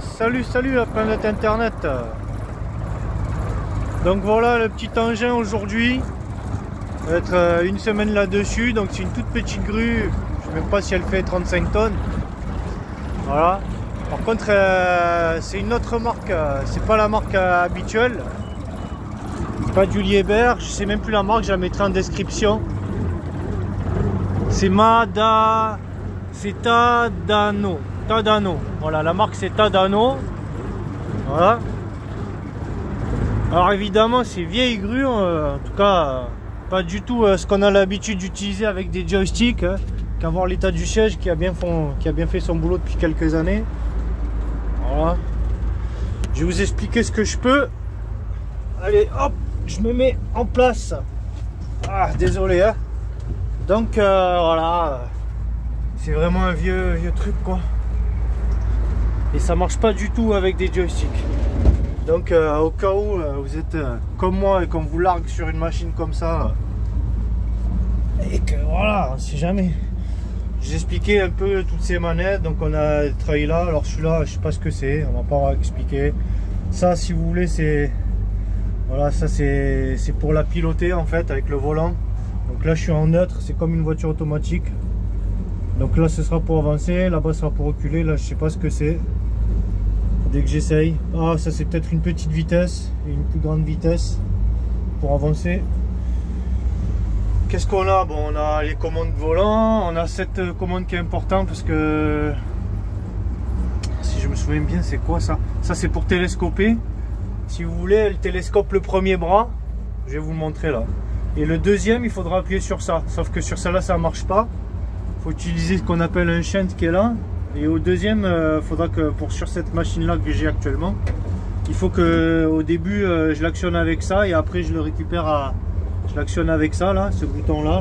Salut la planète internet. Donc voilà le petit engin aujourd'hui. Ça va être une semaine là-dessus. Donc c'est une toute petite grue. Je ne sais même pas si elle fait 35 tonnes. Voilà. Par contre c'est une autre marque. C'est pas la marque habituelle. Pas du Liebherr. Je sais même plus la marque. Je la mettrai en description. C'est c'est Tadano. Voilà, la marque c'est Tadano. Voilà. Alors évidemment c'est vieille grue, en tout cas pas du tout ce qu'on a l'habitude d'utiliser avec des joysticks, qu'à voir l'état du siège qui a bien fait son boulot depuis quelques années. Voilà. Je vais vous expliquer ce que je peux. Allez hop, je me mets en place. Ah désolé hein. Donc voilà, c'est vraiment un vieux truc quoi. Et ça marche pas du tout avec des joysticks. Donc au cas où vous êtes comme moi et qu'on vous largue sur une machine comme ça, et que voilà, on sait jamais. J'ai expliqué un peu toutes ces manettes. Donc on a le trail là. Alors celui-là, je sais pas ce que c'est, on va pas expliquer. Ça, si vous voulez, c'est voilà, ça c'est pour la piloter en fait avec le volant. Donc là je suis en neutre, c'est comme une voiture automatique. Donc là ce sera pour avancer, là-bas ce sera pour reculer. Là je sais pas ce que c'est. Dès que j'essaye. Ah, ça c'est peut-être une petite vitesse et une plus grande vitesse pour avancer. Qu'est-ce qu'on a? Bon, on a les commandes volant. On a cette commande qui est importante parce que si je me souviens bien, c'est quoi ça? Ça c'est pour télescoper. Si vous voulez, elle télescope le premier bras. Je vais vous le montrer là. Et le deuxième, il faudra appuyer sur ça. Sauf que sur celle-là, ça marche pas. Il faut utiliser ce qu'on appelle un shunt qui est là. Et au deuxième, il faudra que sur cette machine là que j'ai actuellement, il faut que au début je l'actionne avec ça et après je le récupère je l'actionne avec ça là, ce bouton là.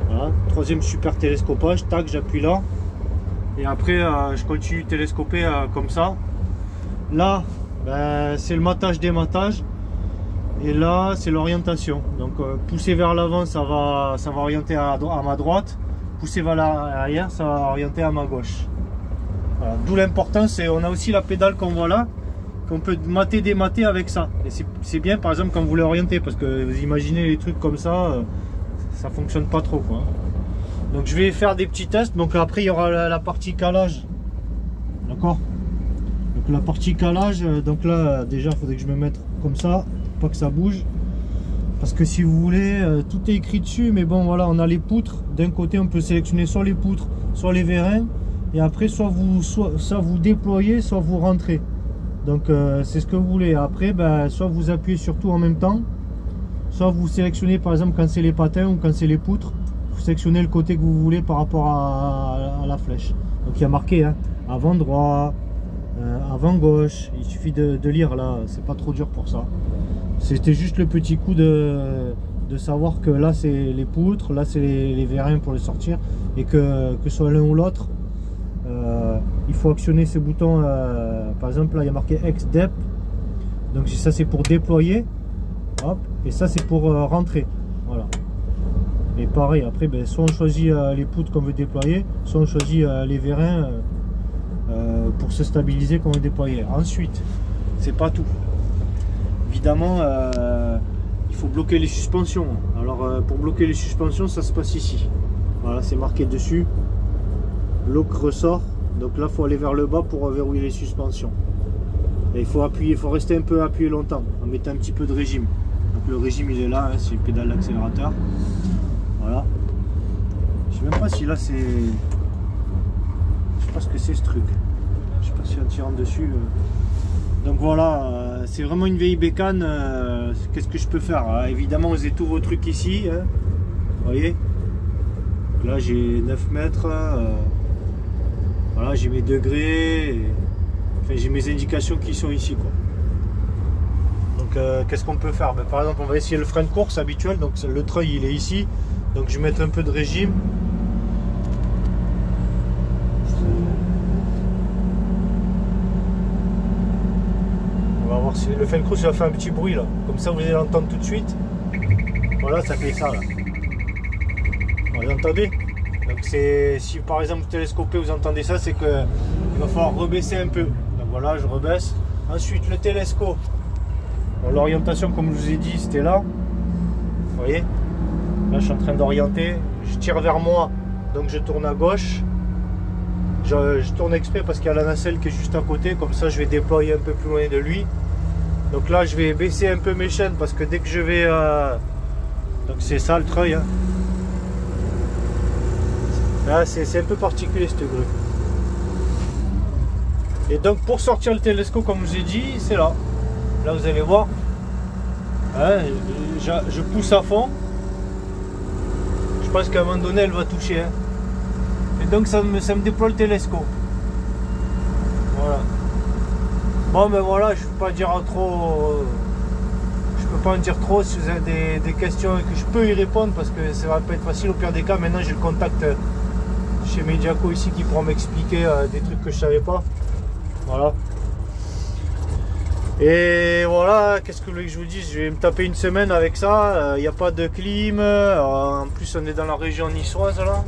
Voilà, troisième super télescopage, tac, j'appuie là et après je continue de télescoper comme ça. Là ben, c'est le matage dématage et là c'est l'orientation. Donc pousser vers l'avant, ça va orienter à ma droite. Pousser vers l'arrière, ça va orienter à ma gauche. Voilà. D'où l'importance, c'est on a aussi la pédale qu'on voit là, qu'on peut mater, démater avec ça. Et c'est bien par exemple quand vous voulez orienter, parce que vous imaginez les trucs comme ça, ça fonctionne pas trop quoi. Donc je vais faire des petits tests. Donc après il y aura la partie calage. D'accord. Donc la partie calage, donc là déjà il faudrait que je me mette comme ça, pour pas que ça bouge. Parce que si vous voulez, tout est écrit dessus, mais bon voilà, on a les poutres. D'un côté, on peut sélectionner soit les poutres, soit les vérins. Et après, soit vous déployez, soit vous rentrez. Donc c'est ce que vous voulez. Après, ben, soit vous appuyez sur tout en même temps, soit vous sélectionnez par exemple quand c'est les patins ou quand c'est les poutres. Vous sélectionnez le côté que vous voulez par rapport à la flèche. Donc il y a marqué hein, avant droit, avant gauche. Il suffit de lire là, c'est pas trop dur pour ça. C'était juste le petit coup de savoir que là c'est les poutres, là c'est les vérins pour les sortir, et que soit l'un ou l'autre, il faut actionner ces boutons. Par exemple là il y a marqué X-Dep, donc ça c'est pour déployer, hop, et ça c'est pour rentrer, voilà. Et pareil après, ben, soit on choisit les poutres qu'on veut déployer, soit on choisit les vérins pour se stabiliser qu'on veut déployer. Ensuite, c'est pas tout. Évidemment, il faut bloquer les suspensions. Alors pour bloquer les suspensions, ça se passe ici. Voilà, c'est marqué dessus. Lock ressort. Donc là, il faut aller vers le bas pour verrouiller les suspensions. Et il faut appuyer, il faut rester un peu appuyé longtemps, en mettant un petit peu de régime. Donc le régime, il est là, hein, c'est le pédale d'accélérateur. Voilà. Je sais même pas si là c'est... Je sais pas ce que c'est ce truc. Je sais pas si en tirant dessus... Donc voilà, c'est vraiment une vieille bécane. Qu'est-ce que je peux faire? Évidemment, vous avez tous vos trucs ici. Hein, vous voyez? Donc là, j'ai 9 mètres. Voilà, j'ai mes degrés. Enfin, j'ai mes indications qui sont ici, quoi. Donc, qu'est-ce qu'on peut faire? Ben, par exemple, on va essayer le frein de course habituel. Donc, le treuil, il est ici. Donc, je vais mettre un peu de régime. Le frein de course, il va faire un petit bruit là, comme ça vous allez l'entendre tout de suite. Voilà, ça fait ça là. Vous entendez? Donc Donc si par exemple vous télescopez, vous entendez ça, c'est que il va falloir rebaisser un peu. Donc voilà, je rebaisse. Ensuite le télescope. Bon, l'orientation, comme je vous ai dit, c'était là. Vous voyez? Là je suis en train d'orienter. Je tire vers moi, donc je tourne à gauche. Je tourne exprès parce qu'il y a la nacelle qui est juste à côté, comme ça je vais déployer un peu plus loin de lui. Donc là je vais baisser un peu mes chaînes parce que dès que je vais... Donc c'est ça le treuil. Hein. Là c'est un peu particulier cette grue. Et donc pour sortir le télescope, comme je vous ai dit, c'est là. Là vous allez voir. Hein, je pousse à fond. Je pense qu'à un moment donné elle va toucher. Hein. Et donc ça me déploie le télescope. Voilà. Bon ben voilà, je ne peux pas dire trop. Je peux pas en dire trop. Si vous avez des questions et que je peux y répondre, parce que ça va pas être facile, au pire des cas, maintenant j'ai le contact chez Mediaco ici qui pourra m'expliquer des trucs que je savais pas. Voilà. Et voilà, qu'est-ce que vous voulez que je vous dise? Je vais me taper une semaine avec ça. Il n'y a pas de clim. En plus on est dans la région niçoise là.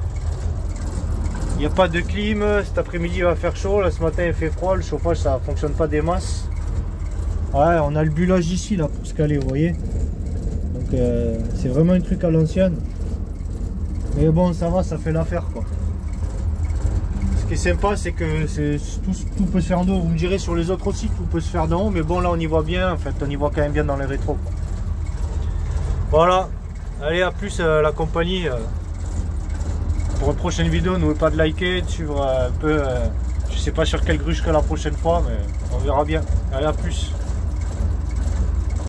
Il n'y a pas de clim, cet après-midi il va faire chaud, là ce matin il fait froid, le chauffage ça fonctionne pas des masses. Ouais, on a le bulage ici là pour se caler, vous voyez. Donc c'est vraiment un truc à l'ancienne. Mais bon, ça va, ça fait l'affaire quoi. Ce qui est sympa, c'est que tout peut se faire en haut. Vous me direz sur les autres aussi, tout peut se faire d'en haut, mais bon là on y voit bien, en fait on y voit quand même bien dans les rétros quoi. Voilà, allez à plus la compagnie. Pour une prochaine vidéo, n'oubliez pas de liker, de suivre un peu, je sais pas sur quelle grue je serai la prochaine fois, mais on verra bien. Allez, à plus.